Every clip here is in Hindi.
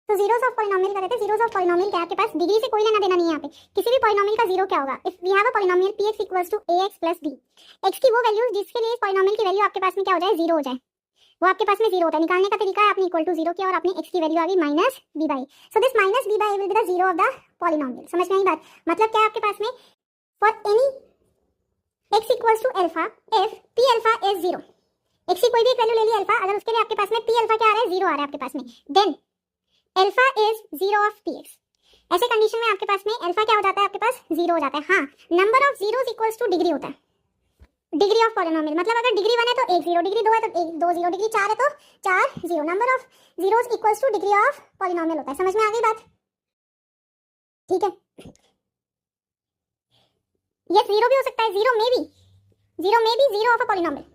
तो जीरोस ऑफ पॉलिनोमियल कर रहे थे। जीरोस ऑफ पॉलिनोमियल क्या है आपके पास, डिग्री से कोई लेना देना नहीं है यहाँ पे। किसी भी पॉलिनोमियल का जीरो क्या होगा, if we have a polynomial px equals to ax plus b, x की वो वैल्यू जिसके लिए पॉलिनोमियल की वैल्यू आपके पास में क्या हो जाए, जीरो हो जाए, वो आपके पास में जीरो होता है। निकालने का तरीका है, आपने इक्वल टू जीरो किया और आपने x की वैल्यू आ गई minus b by, so this minus b by will be the zero of the polynomial. समझ में आई बात? मतलब क्या है आपके पास में, for any x equals to alpha if p alpha is zero, x की कोई भी एक वैल्यू ले ली अल्फा, अगर उसके लिए आपके पास में p अल्फा क्या आ रहा है, जीरो आ रहा है आपके पास में, then alpha is zero of px। ऐसे कंडीशन में आपके पास में अल्फा क्या हो जाता है, आपके पास जीरो हो जाता है। हाँ, number of zeros equals two degree होता है, डिग्री ऑफ पॉलिनोमियल। मतलब अगर डिग्री 1 है तो 1 जीरो, डिग्री 2 है तो 1 2 जीरो, डिग्री 4 है तो 4 zero, number of zeros equals two degree of polynomial होता है। समझ में आ गई बात? ठीक है, ये जीरो भी हो सकता है, जीरो में भी जीरो ऑफ अ पॉलिनोमियल।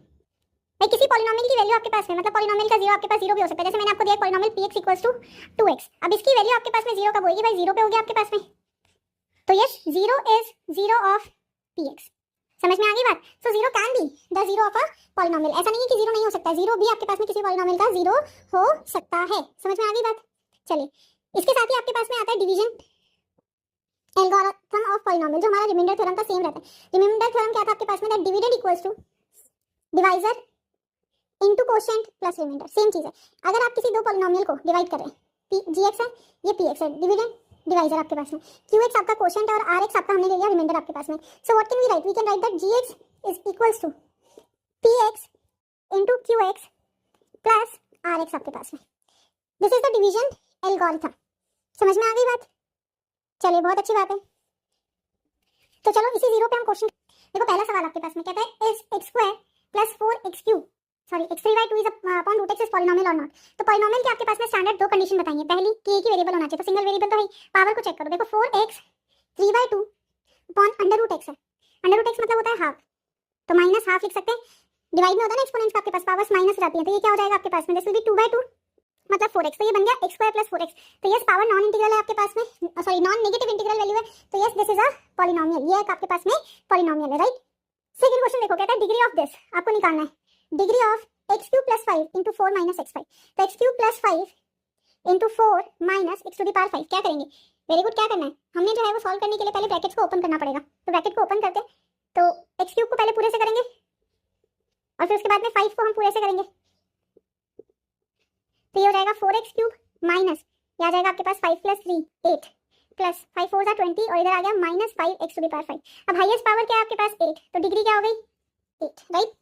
भाई किसी पॉलिनोमियल की वैल्यू आपके पास में, मतलब पॉलिनोमियल का जीरो आपके पास जीरो भी हो सकता है। जैसे मैंने आपको दिया polynomial px equals to 2x, अब इसकी वैल्यू आपके पास में जीरो कब होगी भाई, जीरो पे होगी आपके पास में, तो yes zero is zero of px। समझ में आ गई बात? So zero can be the zero of a polynomial, ऐसा नहीं है कि जीरो नहीं हो सकता, जीरो भी आपके पास में किसी पॉलिनोमियल का जीरो हो सकता है। समझ में आ गई बात? चलिए, इसके साथ ही आपके पास में आता है डिवीजन एल्गोरिथम ऑफ पॉलिनोमियल, जो हमारा रिमाइंडर थ्योरम का सेम रहता है। रिमाइंडर थ्योरम क्या था आपके पास में, that dividend equals to divisor into quotient plus remainder, same चीज है। अगर आप किसी दो पॉलिनोमियल को डिवाइड कर रहे हैं, gx है ये px है, डिविडेंड डिवाइजर आपके पास में, qx आपका कोशेंट है और rx आपका हमने ले लिया रिमाइंडर आपके पास में। So what can we write, we can write that gx is equals to px into qx plus rx आपके पास में। This is the division algorithm. समझ में आ गई बात? चलिए, बहुत अच्छी बात है। तो चलो इसी जीरो पे हम क्वेश्चन देखो। पहला सवाल आपके पास में कहता है is x square plus 4x cube sorry x3 by 2 is upon root x is polynomial or not। तो पॉलिनोमियल के आपके पास में स्टैंडर्ड दो कंडीशन बताइए। पहली कि एक ही वेरिएबल होना चाहिए, तो सिंगल वेरिएबल तो है। पावर को चेक करो, देखो 4x 3 by 2 upon under root x है। अंडर रूट x मतलब होता है हाफ, तो माइनस हाफ लिख सकते हैं। डिवाइड में होता है ना एक्सपोनेंट्स का, आपके पास पावर्स माइनस रहती है, तो ये क्या हो जाएगा आपके पास में, दिस विल बी 2 by 2 मतलब 4x, तो ये बन गया x स्क्वायर प्लस 4x। तो यस पावर नॉन इंटीग्रल है आपके पास में, sorry non negative integral value है, तो yes this is a polynomial, ये एक आपके पास में पॉलिनोमियल है, राइट। सेकंड क्वेश्चन देखो, कहता है डिग्री ऑफ दिस आपको निकालना है, degree of x cube plus 5 into 4 minus x5। तो x cube plus 5 into 4 minus x to the power 5 क्या करेंगे, वेरी गुड, क्या करना है हमने जो है वो सॉल्व करने के लिए पहले ब्रैकेट्स को ओपन करना पड़ेगा। तो ब्रैकेट को ओपन करते तो x क्यूब को पहले पूरे से करेंगे और फिर उसके बाद में 5 को हम पूरे से करेंगे, तो ये हो जाएगा 4x क्यूब माइनस ये आ जाएगा आपके पास 5 प्लस 3 8 प्लस 5 4 जा 20 और इधर आ गया minus 5 x to the power 5। अब हाईएस्ट पावर क्या है आपके पास 8, तो डिग्री क्या हो गई 8, राइट।